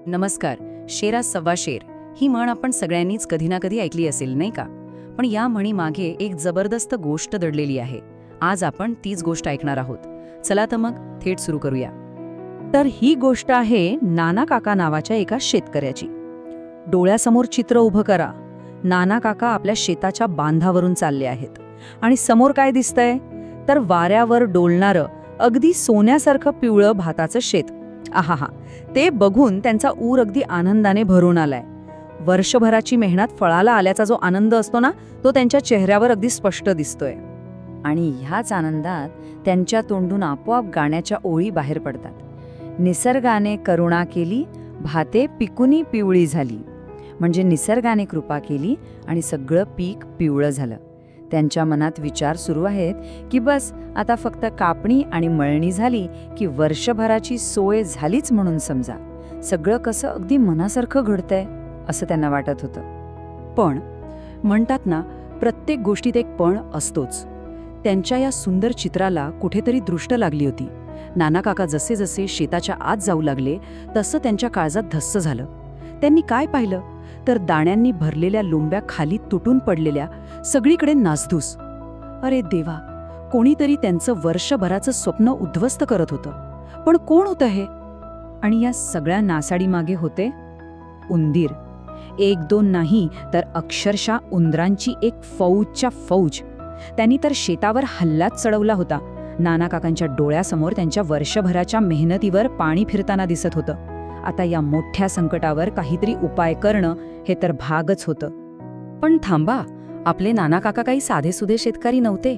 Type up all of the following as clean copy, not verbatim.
नमस्कार. शेरा सव्वा शेर ही म्हण आपण सगळ्यांनीच कधी ना कधी ऐकली असेल, नाही का? पण या म्हणीमागे एक जबरदस्त गोष्ट दडलेली आहे. आज आपण तीच गोष्ट ऐकणार आहोत. चला तर मग थेट सुरू करूया. तर ही गोष्ट आहे नाना काका नावाच्या एका शेतकऱ्याची. डोळ्यासमोर चित्र उभं करा. नाना काका आपल्या शेताच्या बांधावरून चालले आहेत आणि समोर काय दिसतंय तर वाऱ्यावर डोलणारं अगदी सोन्यासारखं पिवळं भाताचं शेत. आहाहा, ते बघून त्यांचा ऊर अगदी आनंदाने भरून आलाय. वर्षभराची मेहनत फळाला आल्याचा जो आनंद असतो ना, तो त्यांच्या चेहऱ्यावर अगदी स्पष्ट दिसतोय. आणि ह्याच आनंदात त्यांच्या तोंडून आपोआप गाण्याच्या ओळी बाहेर पडतात. निसर्गाने करुणा केली, भाते पिकुनी पिवळी झाली. म्हणजे निसर्गाने कृपा केली आणि सगळं पीक पिवळं झालं. त्यांच्या मनात विचार सुरू आहेत की बस आता फक्त कापणी आणि मळणी झाली की वर्षभराची सोय झालीच म्हणून समजा. सगळं कसं अगदी मनासारखं घडतंय असं त्यांना वाटत होतं. पण म्हणतात ना, प्रत्येक गोष्टीत एक पण असतोच. त्यांच्या या सुंदर चित्राला कुठेतरी दृष्ट लागली होती. नाना काका जसे जसे शेताच्या आत जाऊ लागले तसं त्यांच्या काळजात धस्स झालं. त्यांनी काय पाहिलं तर दाण्यांनी भरलेल्या लोंब्या खाली तुटून पडलेल्या, सगळीकडे नासधूस. अरे देवा, कोणीतरी त्यांचं वर्षभराचं स्वप्न उद्ध्वस्त करत होतं. पण कोण होतं हे? आणि या सगळ्या नासाडीमागे होते उंदीर. एक दोन नाही तर अक्षरशः उंदरांची एक फौजच्या फौज. त्यांनी तर शेतावर हल्लाच चढवला होता. नाना काकांच्या डोळ्यासमोर त्यांच्या वर्षभराच्या मेहनतीवर पाणी फिरताना दिसत होतं. आता या मोठ्या संकटावर काहीतरी उपाय करणं हे तर भागच होतं. पण थांबा, आपले नाना काका काही साधेसुधे शेतकरी नव्हते.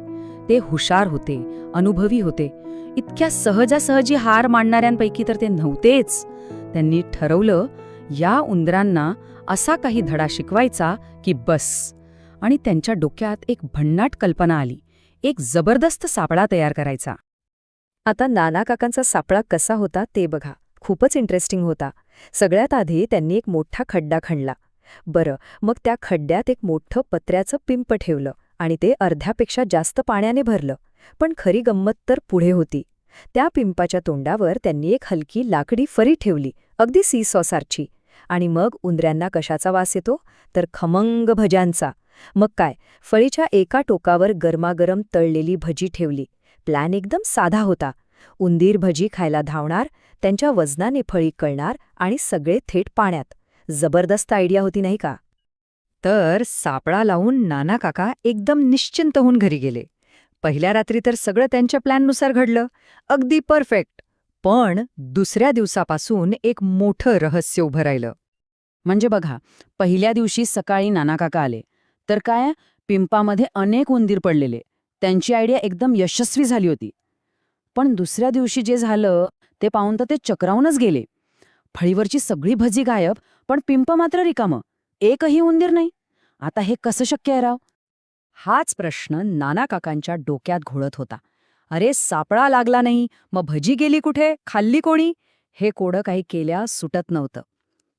ते हुशार होते, अनुभवी होते. इतक्या सहजासहजी हार मानणाऱ्यांपैकी तर ते नव्हतेच. त्यांनी ठरवलं या उंदरांना असा काही धडा शिकवायचा की बस. आणि त्यांच्या डोक्यात एक भन्नाट कल्पना आली. एक जबरदस्त सापळा तयार करायचा. आता नाना काकांचा सापळा कसा होता ते बघा. खूपच इंटरेस्टिंग होता. सगळ्यात आधी त्यांनी एक मोठा खड्डा खणला. बरं, मग त्या खड्ड्यात एक मोठं पत्र्याचं पिंप ठेवलं आणि ते अर्ध्यापेक्षा जास्त पाण्याने भरलं. पण खरी गंमत तर पुढे होती. त्या पिंपाच्या तोंडावर त्यांनी एक हलकी लाकडी फरी ठेवली, अगदी सीसॉसारखी. आणि मग उंदऱ्यांना कशाचा वास येतो तर खमंग भज्यांचा. मग काय, फळीच्या एका टोकावर गरमागरम तळलेली भजी ठेवली. प्लॅन एकदम साधा होता. उंदीर भजी खायला धावणार, त्यांच्या वजनाने फळी कळणार आणि सगळे थेट पाण्यात. जबरदस्त आयडिया होती नाही का? तर सापळा लावून नाना काका एकदम निश्चिंत होऊन घरी गेले. पहिल्या रात्री तर सगळं त्यांच्या प्लॅननुसार घडलं, अगदी परफेक्ट. पण दुसऱ्या दिवसापासून एक मोठं रहस्य उभं राहिलं. म्हणजे बघा, पहिल्या दिवशी सकाळी नाना काका आले तर काय, पिंपामध्ये अनेक उंदीर पडलेले. त्यांची आयडिया एकदम यशस्वी झाली होती. पण दुसऱ्या दिवशी जे झालं ते पाहून तर ते चक्रावूनच गेले. फळीवरची सगळी भजी गायब, पण पिंप मात्र रिकामं. एकही उंदीर नाही. आता हे कसं शक्य आहे राव? हाच प्रश्न नाना काकांच्या डोक्यात घोळत होता. अरे, सापळा लागला नाही, मग भजी गेली कुठे, खाल्ली कोणी? हे कोडं काही केल्या सुटत नव्हतं.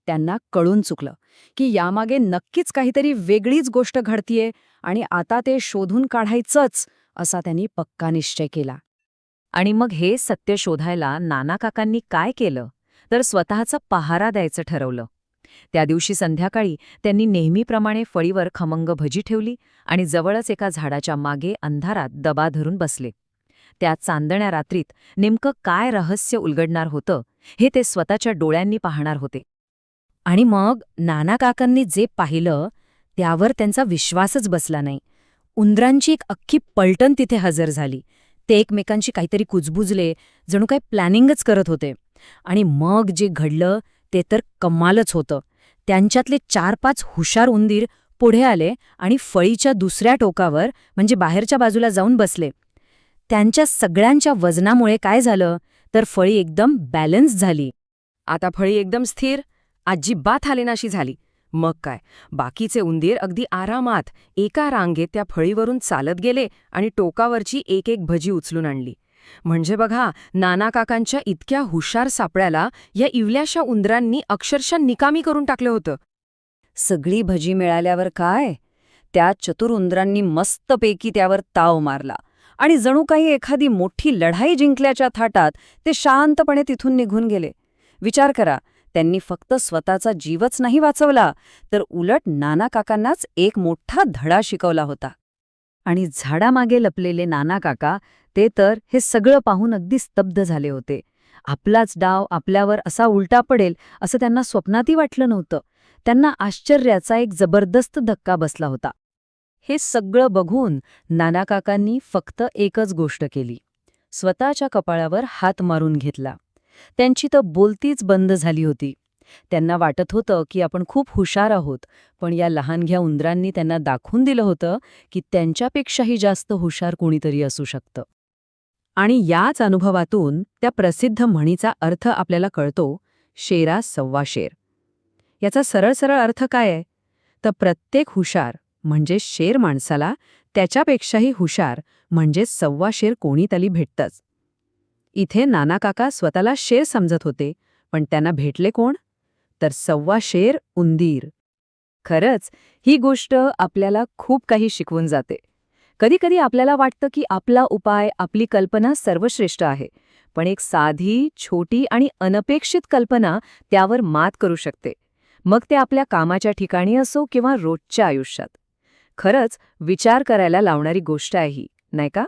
त्यांना कळून चुकलं की यामागे नक्कीच काहीतरी वेगळीच गोष्ट घडतीये आणि आता ते शोधून काढायचंच, असा त्यांनी पक्का निश्चय केला. आणि मग हे सत्य शोधायला नाना काकांनी काय केलं तर स्वतःचा पहारा द्यायचं ठरवलं. त्या दिवशी संध्याकाळी त्यांनी नेहमीप्रमाणे फळीवर खमंग भजी ठेवली आणि जवळच एका झाडाच्या मागे अंधारात दबा धरून बसले. त्या चांदण्या रात्रीत नेमकं काय रहस्य उलगडणार होतं हे ते स्वतःच्या डोळ्यांनी पाहणार होते. आणि मग नाना काकांनी जे पाहिलं त्यावर त्यांचा विश्वासच बसला नाही. उंदरांची एक अख्खी पलटण तिथे हजर झाली. ते एकमेकांशी काहीतरी कुजबुजले, जणू काही प्लॅनिंगच करत होते. आणि मग जे घडलं ते तर कमालच होतं. त्यांच्यातले 4-5 हुशार उंदीर पुढे आले आणि फळीच्या दुसऱ्या टोकावर म्हणजे बाहेरच्या बाजूला जाऊन बसले. त्यांच्या सगळ्यांच्या वजनामुळे काय झालं तर फळी एकदम बॅलन्स झाली. आता फळी एकदम स्थिर, अजिबात हालेनाशी झाली. मग काय, बाकीचे उंदीर अगदी आरामात एका रांगेत त्या फळीवरून चालत गेले आणि टोकावरची एक एक भजी उचलून आणली. म्हणजे बघा, नाना काकांच्या इतक्या हुशार सापळ्याला या इवल्याशा उंदरांनी अक्षरशः निकामी करून टाकलं होतं. सगळी भजी मिळाल्यावर काय, त्या चतुर उंदरांनी मस्तपैकी त्यावर ताव मारला आणि जणू काही एखादी मोठी लढाई जिंकल्याच्या थाटात ते शांतपणे तिथून निघून गेले. विचार करा, त्यांनी फक्त स्वतःचा जीवच नाही वाचवला, तर उलट नाना काकांनाच एक मोठा धडा शिकवला होता. आणि झाडामागे लपलेले नाना काका ते तर हे सगळं पाहून अगदी स्तब्ध झाले होते. आपलाच डाव आपल्यावर असा उलटा पडेल असं त्यांना स्वप्नातही वाटलं नव्हतं. त्यांना आश्चर्याचा एक जबरदस्त धक्का बसला होता. हे सगळं बघून नाना काकांनी फक्त एकच गोष्ट केली. स्वतःच्या कपाळावर हात मारून घेतला. त्यांची तर बोलतीच बंद झाली होती. त्यांना वाटत होतं की आपण खूप हुशार आहोत, पण या लहानघ्या उंदरांनी त्यांना दाखवून दिलं होतं की त्यांच्यापेक्षाही जास्त हुशार कोणीतरी असू शकतं. आणि याच अनुभवातून त्या प्रसिद्ध म्हणीचा अर्थ आपल्याला कळतो, शेरा सव्वा शेर. याचा सरळ सरळ अर्थ काय आहे? तर प्रत्येक हुशार म्हणजे शेर माणसाला त्याच्यापेक्षाही हुशार म्हणजे सव्वा शेर कोणीतरी भेटतंच. इथे नाना काका स्वतःला शेर समजत होते, पण त्यांना भेटले कोण? तर सव्वा शेर उंदीर. खरंच ही गोष्ट आपल्याला खूप काही शिकवून जाते. कधीकधी आपल्याला वाटतं की आपला उपाय, आपली कल्पना सर्वश्रेष्ठ आहे, पण एक साधी, छोटी आणि अनपेक्षित कल्पना त्यावर मात करू शकते. मग ते आपल्या कामाच्या ठिकाणी असो किंवा रोजच्या आयुष्यात. खरंच विचार करायला लावणारी गोष्ट आहे ही, नाही का?